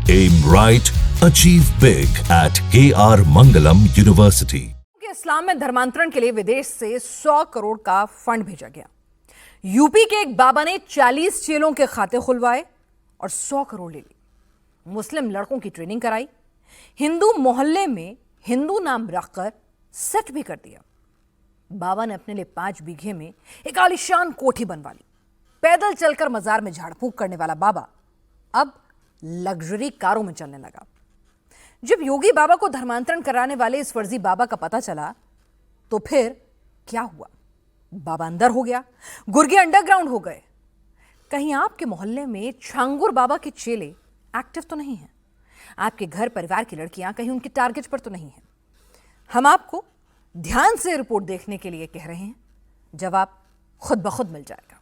Aim right, achieve big at KR Mangalam University. इस्लाम में धर्मांतरण के लिए विदेश से 100 करोड़ का फंड भेजा गया। यूपी के एक बाबा ने 40 चेलों के खाते खुलवाए और 100 करोड़ ले ली। मुस्लिम लड़कों की ट्रेनिंग कराई, हिंदू मोहल्ले में हिंदू नाम रखकर सेट भी कर दिया। बाबा ने अपने लिए 5 बीघे में एक आलीशान कोठी बनवा ली। पैदल चलकर मजार में झाड़ फूंक करने वाला बाबा अब लग्जरी कारों में चलने लगा। जब योगी बाबा को धर्मांतरण कराने वाले इस फर्जी बाबा का पता चला तो फिर क्या हुआ? बाबा अंदर हो गया, गुर्गे अंडरग्राउंड हो गए। कहीं आपके मोहल्ले में छांगुर बाबा के चेले एक्टिव तो नहीं हैं? आपके घर परिवार की लड़कियां कहीं उनके टारगेट पर तो नहीं हैं? हम आपको ध्यान से रिपोर्ट देखने के लिए कह रहे हैं, जवाब खुद ब खुद मिल जाएगा।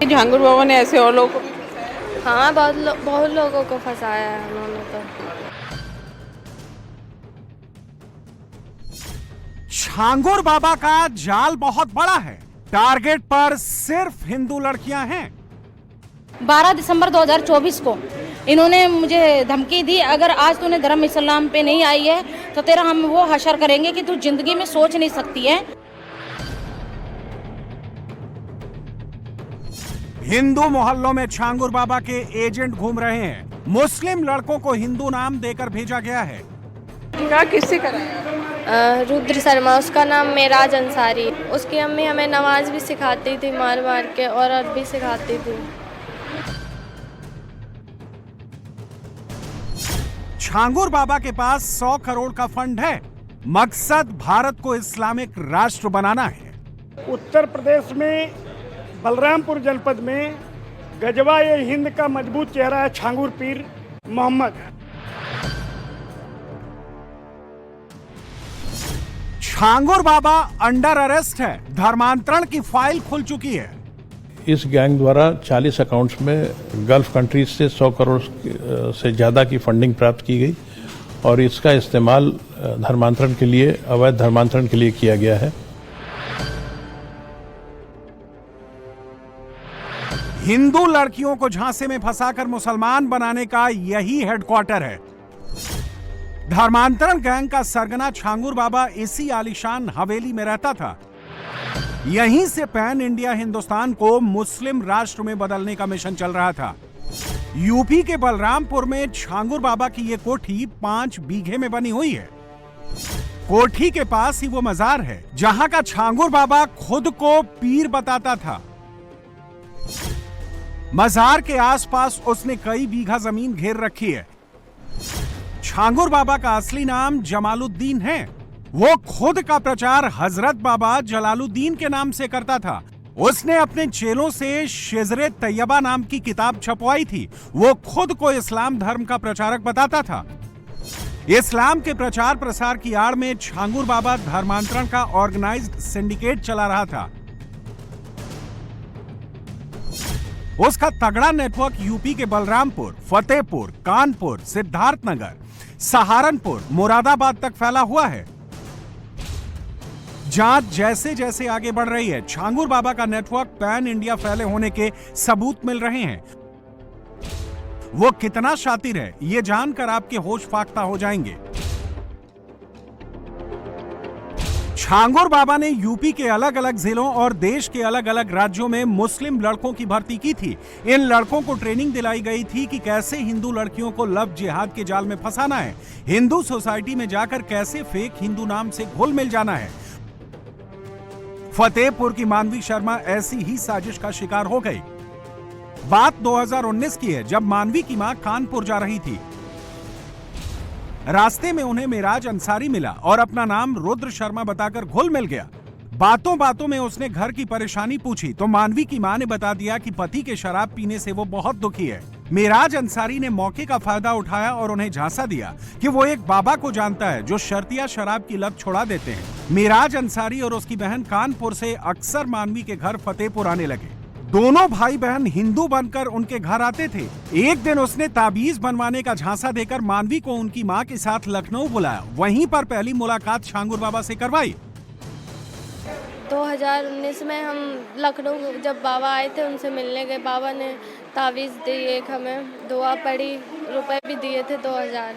झांगुर बाबा ने ऐसे और लोगों को भी फंसाया? हाँ, बहुत लोगों को फंसाया है उन्होंने तो। छांगुर बाबा का जाल बहुत बड़ा है। टारगेट पर सिर्फ हिंदू लड़कियां हैं। 12 दिसंबर 2024 को इन्होंने मुझे धमकी दी, अगर आज तूने धर्म इस्लाम पे नहीं आई है तो तेरा हम वो हशर करेंगे कि तू जिंदगी में सोच नहीं सकती है। हिंदू मोहल्लों में छांगुर बाबा के एजेंट घूम रहे हैं। मुस्लिम लड़कों को हिंदू नाम देकर भेजा गया है। क्या किससे कराया? रुद्र शर्मा, उसका नाम मेराज अंसारी। उसकी अम्मी हमें नमाज भी सिखाती थी मार मार के और अरबी सिखाती थी। छांगुर बाबा के पास 100 करोड़ का फंड है। मकसद भारत को इस्लामिक राष्ट्र बनाना है। उत्तर प्रदेश में बलरामपुर जनपद में गजवा ये हिंद का मजबूत चेहरा है छांगुर पीर मोहम्मद। छांगुर बाबा अंडर अरेस्ट है। धर्मांतरण की फाइल खुल चुकी है। इस गैंग द्वारा 40 अकाउंट्स में गल्फ कंट्रीज से 100 करोड़ से ज़्यादा की फंडिंग प्राप्त की गई और इसका इस्तेमाल धर्मांतरण के लिए, अवैध धर्मांतरण के लिए किया गया है। हिंदू लड़कियों को झांसे में फंसाकर मुसलमान बनाने का यही हेडक्वार्टर है। धर्मांतरण गैंग का सरगना छांगुर बाबा इसी आलीशान हवेली में रहता था। यहीं से पैन इंडिया हिंदुस्तान को मुस्लिम राष्ट्र में बदलने का मिशन चल रहा था। यूपी के बलरामपुर में छांगुर बाबा की यह कोठी 5 बीघे में बनी हुई है। कोठी के पास ही वो मजार है जहां का छांगुर बाबा खुद को पीर बताता था। मजार के आसपास उसने कई बीघा जमीन घेर रखी है। छांगुर बाबा का असली नाम जमालुद्दीन है। वो खुद का प्रचार हजरत बाबा जलालुद्दीन के नाम से करता था। उसने अपने चेलों से शेजरे तैयबा नाम की किताब छपवाई थी। वो खुद को इस्लाम धर्म का प्रचारक बताता था। इस्लाम के प्रचार प्रसार की आड़ में छांगुर बाबा धर्मांतरण का ऑर्गेनाइज्ड सिंडिकेट चला रहा था। उसका तगड़ा नेटवर्क यूपी के बलरामपुर, फतेहपुर, कानपुर, सिद्धार्थनगर, सहारनपुर, मुरादाबाद तक फैला हुआ है। जांच जैसे जैसे आगे बढ़ रही है, छांगुर बाबा का नेटवर्क पैन इंडिया फैले होने के सबूत मिल रहे हैं। वो कितना शातिर है, ये जानकर आपके होश फाख्ता हो जाएंगे। छांगुर बाबा ने यूपी के अलग अलग जिलों और देश के अलग अलग राज्यों में मुस्लिम लड़कों की भर्ती की थी। इन लड़कों को ट्रेनिंग दिलाई गई थी कि कैसे हिंदू लड़कियों को लव जिहाद के जाल में फंसाना है, हिंदू सोसाइटी में जाकर कैसे फेक हिंदू नाम से घुल मिल जाना है। फतेहपुर की मानवी शर्मा ऐसी ही साजिश का शिकार हो गई। बात 2019 की है, जब मानवी की मां कानपुर जा रही थी। रास्ते में उन्हें मेराज अंसारी मिला और अपना नाम रुद्र शर्मा बताकर घुल मिल गया। बातों बातों में उसने घर की परेशानी पूछी तो मानवी की मां ने बता दिया कि पति के शराब पीने से वो बहुत दुखी है। मेराज अंसारी ने मौके का फायदा उठाया और उन्हें झांसा दिया कि वो एक बाबा को जानता है जो शर्तिया शराब की लत छुड़ा देते हैं। मेराज अंसारी और उसकी बहन कानपुर से अक्सर मानवी के घर फतेहपुर आने लगे। दोनों भाई बहन हिंदू बनकर उनके घर आते थे। एक दिन उसने ताबीज बनवाने का झांसा देकर मानवी को उनकी मां के साथ लखनऊ बुलाया। वहीं पर पहली मुलाकात छांगुर बाबा से करवाई। 2019 में हम लखनऊ जब बाबा आए थे उनसे मिलने गए। बाबा ने तावीज़ दी, एक हमें दुआ पड़ी, रुपए भी दिए थे 2000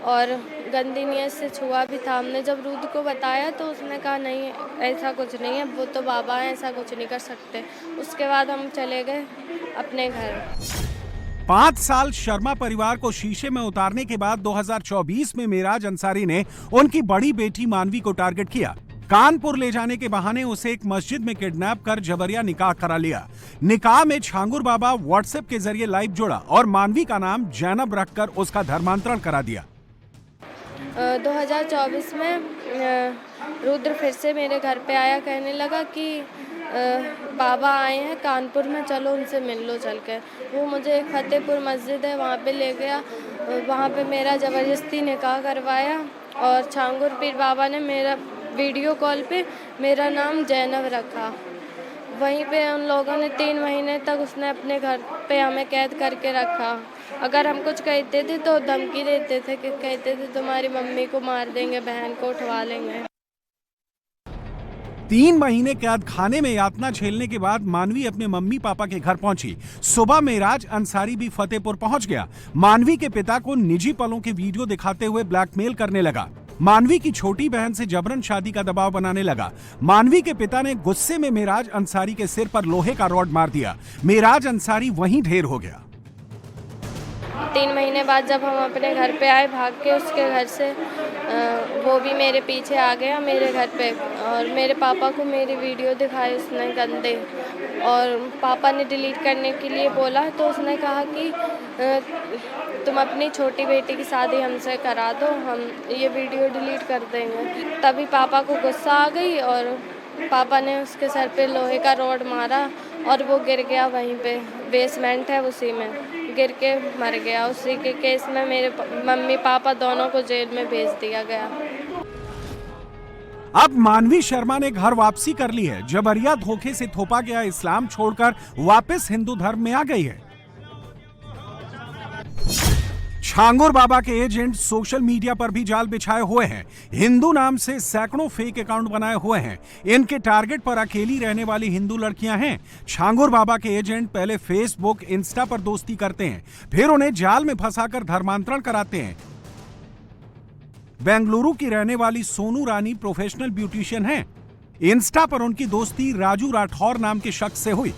और गंदी नीयत से छुआ भी था। हमने जब रूद को बताया तो उसने कहा नहीं ऐसा कुछ नहीं है, वो तो बाबा हैं, ऐसा कुछ नहीं कर सकते। उसके बाद हम चले गए अपने घर। 5 साल शर्मा परिवार को शीशे में उतारने के बाद 2024 में मेराज अंसारी ने उनकी बड़ी बेटी मानवी को टारगेट किया। कानपुर ले जाने के बहाने उसे एक मस्जिद में किडनैप कर जबरिया निकाह करा लिया। निकाह में छांगुर बाबा व्हाट्सएप के जरिए लाइव जुड़ा और मानवी का नाम जैनब रखकर उसका धर्मांतरण करा दिया। 2024 में रुद्र फिर से मेरे घर पे आया, कहने लगा कि बाबा आए हैं कानपुर में, चलो उनसे मिल लो चल के। वो मुझे एक फतेहपुर मस्जिद है वहाँ पे ले गया। वहाँ पे मेरा ज़बरदस्ती निकाह करवाया और छांगुर पीर बाबा ने मेरा वीडियो कॉल पे मेरा नाम जैनब रखा। वहीं पे उन लोगों ने 3 महीने तक उसने अपने घर पे हमें कैद करके रखा। अगर हम कुछ कहते थे तो धमकी देते थे कि कहते थे तुम्हारी मम्मी को मार देंगे, बहन को उठवा लेंगे। 3 महीने कैद खाने में यातना झेलने के बाद मानवी अपने मम्मी पापा के घर पहुंची। सुबह मेराज अंसारी भी फतेहपुर पहुंच गया। मानवी के पिता को निजी पलों के वीडियो दिखाते हुए ब्लैकमेल करने लगा। मानवी की छोटी बहन से जबरन शादी का दबाव बनाने लगा। मानवी के पिता ने गुस्से में मेराज अंसारी के सिर पर लोहे का रॉड मार दिया। मेराज अंसारी वहीं ढेर हो गया। 3 महीने बाद जब हम अपने घर पे आए भाग के उसके घर से, वो भी मेरे पीछे आ गया मेरे घर पे और मेरे पापा को मेरी वीडियो दिखाई उसने गंदे, और पापा ने डिलीट करने के लिए बोला तो उसने कहा कि तुम अपनी छोटी बेटी की शादी हमसे करा दो, हम ये वीडियो डिलीट कर देंगे। तभी पापा को गुस्सा आ गई और पापा ने उसके सर पे लोहे का रॉड मारा और वो गिर गया। वहीं पे बेसमेंट है उसी में गिर के मर गया। उसी के केस में मेरे मम्मी पापा दोनों को जेल में भेज दिया गया। अब मानवी शर्मा ने घर वापसी कर ली है। जबरिया धोखे से थोपा गया इस्लाम छोड़कर वापस हिंदू धर्म में आ गई है। छांगुर बाबा के एजेंट सोशल मीडिया पर भी जाल बिछाए हुए हैं। हिंदू नाम से सैकड़ों फेक अकाउंट बनाए हुए हैं। इनके टारगेट पर अकेली रहने वाली हिंदू लड़कियां हैं। छांगुर बाबा के एजेंट पहले फेसबुक, इंस्टा पर दोस्ती करते हैं, फिर उन्हें जाल में फंसाकर धर्मांतरण कराते हैं। बेंगलुरु की रहने वाली सोनू रानी प्रोफेशनल ब्यूटिशियन है। इंस्टा पर उनकी दोस्ती राजू राठौर नाम के शख्स से हुई।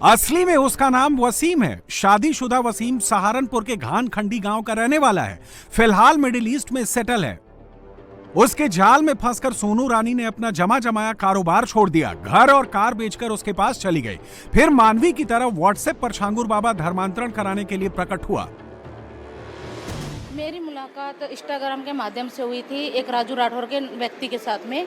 असली में उसका नाम वसीम है। शादीशुदा वसीम सहारनपुर के घान खंडी गांव का रहने वाला है। फिलहाल मिडिल ईस्ट में सेटल है। उसके जाल में फंसकर सोनू रानी ने अपना जमा जमाया कारोबार छोड़ दिया। घर और कार बेचकर उसके पास चली गई। फिर मानवी की तरह व्हाट्सएप पर छांगुर बाबा धर्मांतरण कराने के लिए प्रकट हुआ। मेरी मुलाकात इंस्टाग्राम के माध्यम से हुई थी एक राजू राठौर के व्यक्ति के साथ में,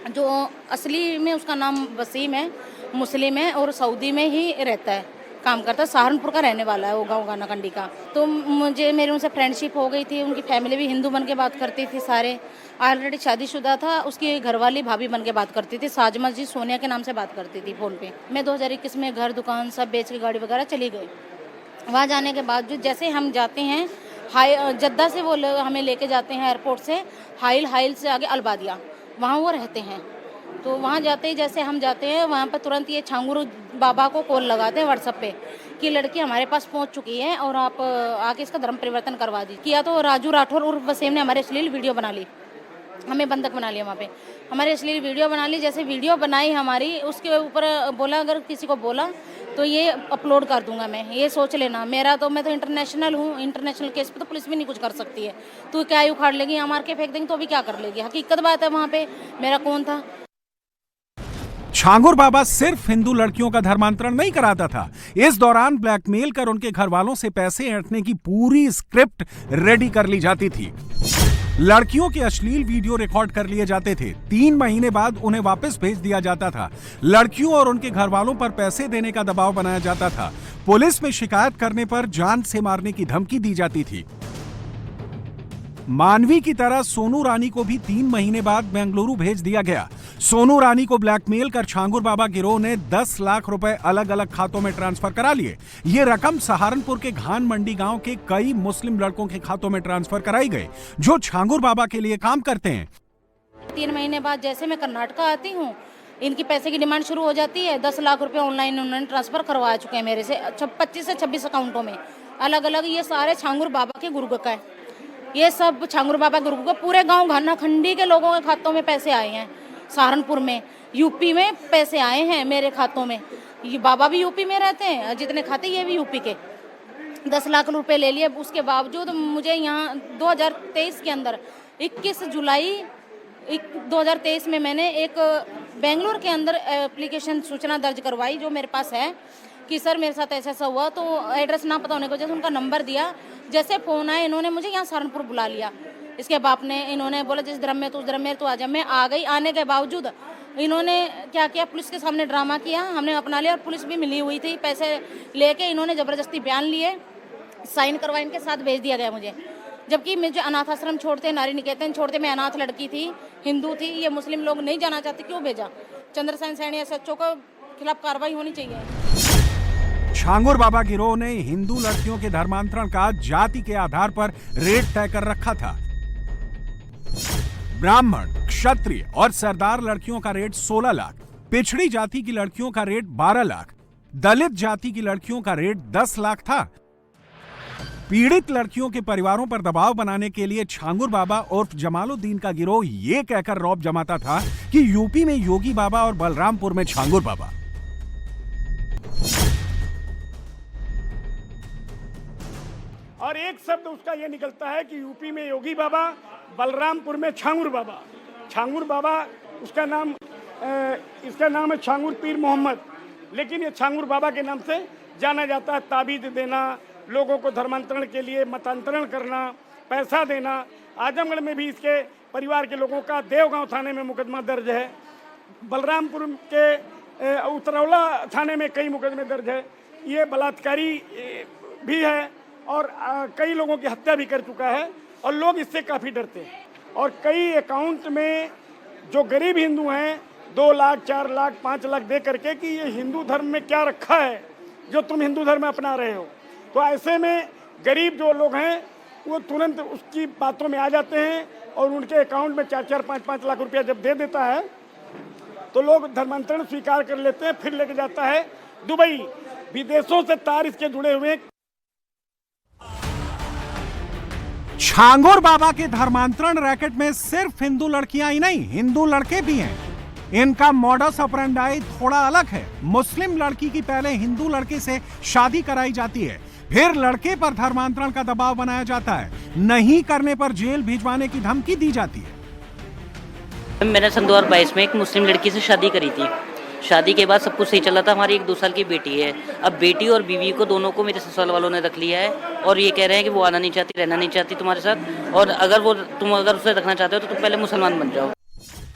जो असली में उसका नाम वसीम है, मुस्लिम है और सऊदी में ही रहता है, काम करता है। सहारनपुर का रहने वाला है वो, गाँव गानाकंडी का। तो मेरी उनसे फ्रेंडशिप हो गई थी। उनकी फैमिली भी हिंदू बन के बात करती थी। सारे ऑलरेडी शादीशुदा था। उसकी घरवाली भाभी बन के बात करती थी। साजमा जी सोनिया के नाम से बात करती थी फ़ोन पे। मैं 2021 में घर दुकान सब बेच के गाड़ी वगैरह चली गई। वहाँ जाने के बाद जो जैसे हम जाते हैं जद्दा से वो हमें लेके जाते हैं एयरपोर्ट से, हाइल से आगे अलबादिया, वहाँ वो रहते हैं। तो वहाँ जाते ही जैसे हम जाते हैं वहाँ पर तुरंत ये छांगुर बाबा को कॉल लगाते हैं व्हाट्सएप पे कि लड़की हमारे पास पहुँच चुकी है और आप आके इसका धर्म परिवर्तन करवा दीजिए। किया तो राजू राठौर और वसीम ने हमारे अश्लील वीडियो बना ली, हमें बंधक बना लिया। वहाँ पे हमारी अश्लील वीडियो बना ली। जैसे वीडियो बनाई हमारी, उसके ऊपर बोला अगर किसी को बोला तो ये अपलोड कर दूंगा मैं, ये सोच लेना। मैं तो इंटरनेशनल हूँ, इंटरनेशनल केस पे तो पुलिस भी नहीं कुछ कर सकती है। तू क्या उखाड़ लेगी, यहाँ मार के फेंक देंगे तो भी क्या कर लेगी। हकीकत बात है, वहाँ पे मेरा कौन था। छांगुर बाबा सिर्फ हिंदू लड़कियों का धर्मांतरण नहीं कराता था। इस दौरान ब्लैकमेल कर उनके घर वालों से पैसे ऐंठने की पूरी स्क्रिप्ट रेडी कर ली जाती थी। लड़कियों के अश्लील वीडियो रिकॉर्ड कर लिए जाते थे। 3 महीने बाद उन्हें वापस भेज दिया जाता था। लड़कियों और उनके घर वालों पर पैसे देने का दबाव बनाया जाता था। पुलिस में शिकायत करने पर जान से मारने की धमकी दी जाती थी। मानवी की तरह सोनू रानी को भी 3 महीने बाद बेंगलुरु भेज दिया गया। सोनू रानी को ब्लैकमेल कर छांगुर बाबा गिरोह ने 10 लाख रुपए अलग अलग खातों में ट्रांसफर करा लिए। ये रकम सहारनपुर के घान मंडी गांव के कई मुस्लिम लड़कों के खातों में ट्रांसफर कराई गई, जो छांगुर बाबा के लिए काम करते हैं। 3 महीने बाद जैसे मैं कर्नाटका आती हूँ, इनकी पैसे की डिमांड शुरू हो जाती है। 10 लाख रुपए ऑनलाइन उन्होंने ट्रांसफर करवा चुके हैं मेरे से 25 से 26 अकाउंटों में अलग अलग। ये सारे छांगुर बाबा के गुरुगुल का है, ये सब छांगुर बाबा गुरुगुल का पूरे गांव घाना खंडी के लोगों के खातों में पैसे आए हैं। सहारनपुर में, यूपी में पैसे आए हैं मेरे खातों में। ये बाबा भी यूपी में रहते हैं, जितने खाते ये भी यूपी के। 10 लाख रुपए ले लिए, उसके बावजूद मुझे यहाँ 2023 के अंदर 21 जुलाई 2023 में मैंने एक बेंगलुरु के अंदर एप्लीकेशन सूचना दर्ज करवाई, जो मेरे पास है कि सर मेरे साथ ऐसा ऐसा हुआ। तो एड्रेस ना पता होने की वजह से उनका नंबर दिया। जैसे फ़ोन आया, इन्होंने मुझे यहाँ सहारनपुर बुला लिया। इसके बाप ने, इन्होंने बोला जिस धर्म में तो उस धर्म में तो आ जा। मैं आ गई। आने के बावजूद इन्होंने क्या किया, पुलिस के सामने ड्रामा किया। हमने अपना लिया और पुलिस भी मिली हुई थी। पैसे लेके इन्होंने ज़बरदस्ती बयान लिए, साइन करवा इनके साथ भेज दिया गया मुझे। जबकि मुझे अनाथ आश्रम छोड़ते, नारी निकेतन छोड़ते, मैं अनाथ लड़की थी, हिंदू थी, ये मुस्लिम लोग नहीं जाना चाहते, क्यों भेजा? चंद्रसेन सैनी एसएचओ के खिलाफ कार्रवाई होनी चाहिए। छांगुर बाबा गिरोह ने हिंदू लड़कियों के धर्मांतरण का जाति के आधार पर रेट तय कर रखा था। ब्राह्मण, क्षत्रिय और सरदार लड़कियों का रेट 16 लाख, पिछड़ी जाति की लड़कियों का रेट 12 लाख, दलित जाति की लड़कियों का रेट 10 लाख था। पीड़ित लड़कियों के परिवारों पर दबाव बनाने के लिए छांगुर बाबा उर्फ जमालुद्दीन का गिरोह ये कहकर रौब जमाता था कि यूपी में योगी बाबा और बलरामपुर में छांगुर बाबा। और एक शब्द उसका यह निकलता है कि यूपी में योगी बाबा, बलरामपुर में छांगुर बाबा। छांगुर बाबा उसका नाम, इसका नाम है छांगुर पीर मोहम्मद, लेकिन ये छांगुर बाबा के नाम से जाना जाता है। ताबीज देना, लोगों को धर्मांतरण के लिए मतंतरण करना, पैसा देना। आजमगढ़ में भी इसके परिवार के लोगों का देवगांव थाने में मुकदमा दर्ज है। बलरामपुर के उतरौला थाने में कई मुकदमे दर्ज है। ये बलात्कारी भी है और कई लोगों की हत्या भी कर चुका है, और लोग इससे काफ़ी डरते हैं। और कई अकाउंट में जो गरीब हिंदू हैं 2 लाख, 4 लाख, 5 लाख दे करके कि ये हिंदू धर्म में क्या रखा है जो तुम हिंदू धर्म में अपना रहे हो। तो ऐसे में गरीब जो लोग हैं वो तुरंत उसकी बातों में आ जाते हैं, और उनके अकाउंट में 4-4, 5-5 लाख रुपया जब दे देता है तो लोग धर्मांतरण स्वीकार कर लेते हैं। फिर लेके जाता है दुबई। विदेशों से तार इसके जुड़े हुए। छांगुर बाबा के धर्मांतरण रैकेट में सिर्फ हिंदू लड़कियां ही नहीं, हिंदू लड़के भी हैं। इनका मॉडस ऑपरेंडाई थोड़ा अलग है। मुस्लिम लड़की की पहले हिंदू लड़के से शादी कराई जाती है, फिर लड़के पर धर्मांतरण का दबाव बनाया जाता है। नहीं करने पर जेल भिजवाने की धमकी दी जाती है। मैंने सन 2022 में एक मुस्लिम लड़की से शादी करी थी। शादी के बाद सब कुछ सही चला था। हमारी 1-2 साल की बेटी है। अब बेटी और बीवी को दोनों को मेरे ससुराल वालों ने रख लिया है, और ये कह रहे हैं कि वो आना नहीं चाहती, रहना नहीं चाहती तुम्हारे साथ, और अगर तुम उसे रखना चाहते हो तो तुम पहले मुसलमान बन जाओ।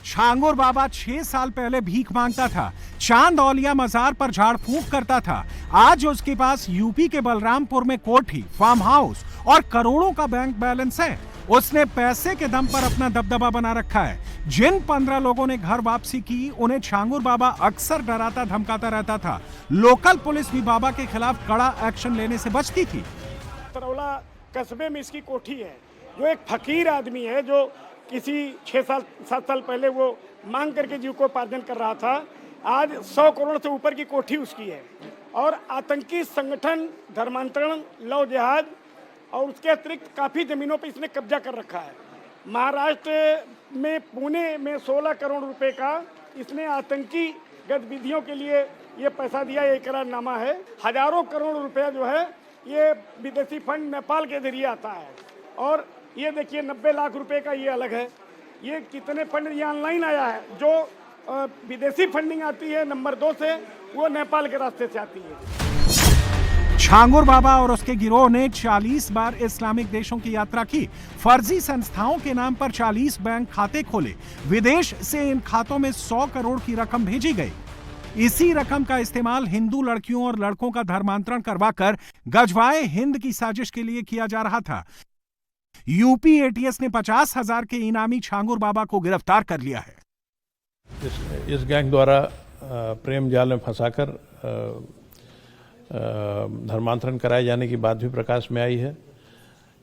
छांगुर बाबा 6 साल पहले भीख मांगता था, चांद औलिया मजार पर झाड़ फूंक करता था। आज उसके पास यूपी के बलरामपुर में कोठी, फार्म हाउस और करोड़ों का बैंक बैलेंस है। उसने पैसे के दम पर अपना दबदबा बना रखा है। जिन 15 लोगों ने घर वापसी की, उन्हें छांगुर बाबा अक्सर डराता धमकाता रहता था। लोकल पुलिस भी बाबा के खिलाफ कड़ा एक्शन लेने से बचती थी। तरौला कस्बे में इसकी कोठी है। जो एक फकीर आदमी है, जो किसी 6-7 साल पहले वो मांग करके जीविकोपार्जन कर रहा था, आज 100 करोड़ से ऊपर की कोठी उसकी है। और आतंकी संगठन, धर्मांतरण, लव जिहाद और उसके अतिरिक्त काफ़ी ज़मीनों पे इसने कब्जा कर रखा है। महाराष्ट्र में पुणे में 16 करोड़ रुपए का इसने आतंकी गतिविधियों के लिए ये पैसा दिया। ये इकरारनामा है। हजारों करोड़ रुपया जो है ये विदेशी फंड नेपाल के जरिए आता है। और ये देखिए 90 लाख रुपए का ये अलग है। ये कितने फंड ये ऑनलाइन आया है। जो विदेशी फंडिंग आती है नंबर 2 से, वो नेपाल के रास्ते से आती है। छांगुर बाबा और उसके गिरोह ने 40 बार इस्लामिक देशों की यात्रा की। फर्जी संस्थाओं के नाम पर 40 बैंक खाते खोले। विदेश से इन खातों में 100 करोड़ की रकम भेजी गई। इसी रकम का इस्तेमाल हिंदू लड़कियों और लड़कों का धर्मांतरण करवाकर गजवाए हिंद की साजिश के लिए किया जा रहा था। यूपी एटीएस ने 50,000 के इनामी छांगुर बाबा को गिरफ्तार कर लिया है। इस गैंग द्वारा प्रेम जाल में फंसाकर धर्मांतरण कराए जाने की बात भी प्रकाश में आई है।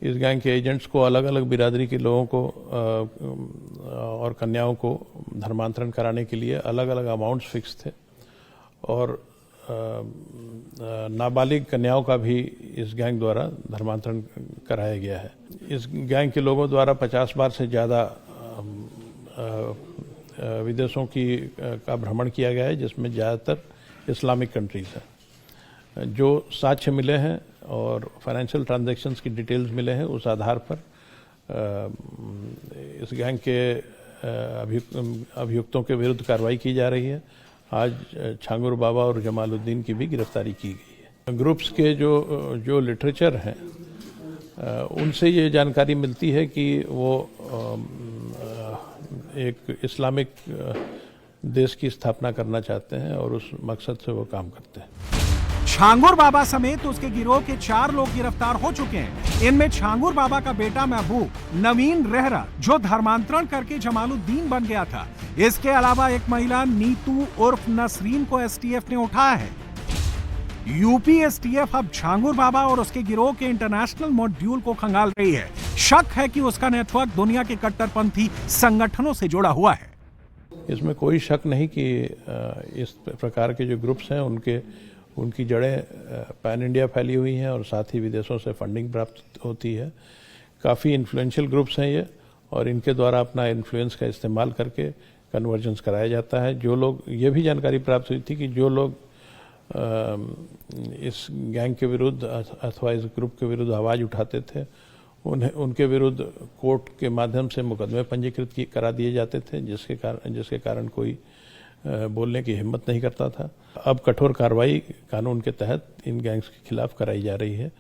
इस गैंग के एजेंट्स को अलग अलग बिरादरी के लोगों को और कन्याओं को धर्मांतरण कराने के लिए अलग अलग अमाउंट्स फिक्स थे और नाबालिग कन्याओं का भी इस गैंग द्वारा धर्मांतरण कराया गया है। इस गैंग के लोगों द्वारा 50 बार से ज़्यादा विदेशों का भ्रमण किया गया है, जिसमें ज़्यादातर इस्लामिक कंट्रीज हैं। जो साक्ष्य मिले हैं और फाइनेंशियल ट्रांजैक्शंस की डिटेल्स मिले हैं, उस आधार पर इस गैंग के अभियुक्तों के विरुद्ध कार्रवाई की जा रही है। आज छांगुर बाबा और जमालुद्दीन की भी गिरफ्तारी की गई है। ग्रुप्स के जो लिटरेचर हैं उनसे ये जानकारी मिलती है कि वो एक इस्लामिक देश की स्थापना करना चाहते हैं और उस मकसद से वो काम करते हैं। छांगुर बाबा समेत उसके गिरोह के 4 लोग गिरफ्तार हो चुके हैं। इनमें छांगुर बाबा का बेटा महबूब नवीन रेहरा, जो धर्मांतरण करके जमालुद्दीन बन गया था। इसके अलावा एक महिला नीतू उर्फ नसरीन को एसटीएफ ने उठाया है। यूपी एसटीएफ अब छांगुर बाबा और उसके गिरोह के इंटरनेशनल मॉड्यूल को खंगाल रही है। शक है कि उसका नेटवर्क दुनिया के कट्टरपंथी संगठनों से जुड़ा हुआ है। इसमें कोई शक नहीं कि इस प्रकार के जो ग्रुप्स हैं उनकी जड़ें पैन इंडिया फैली हुई हैं और साथ ही विदेशों से फंडिंग प्राप्त होती है। काफ़ी इन्फ्लुएंशियल ग्रुप्स हैं ये, और इनके द्वारा अपना इन्फ्लुएंस का इस्तेमाल करके कन्वर्जेंस कराया जाता है। जो लोग, ये भी जानकारी प्राप्त हुई थी कि जो लोग इस गैंग के विरुद्ध अथवा इस ग्रुप के विरुद्ध आवाज़ उठाते थे, उनके विरुद्ध कोर्ट के माध्यम से मुकदमे पंजीकृत करा दिए जाते थे, जिसके कारण कोई बोलने की हिम्मत नहीं करता था। अब कठोर कार्रवाई कानून के तहत इन गैंग्स के खिलाफ कराई जा रही है।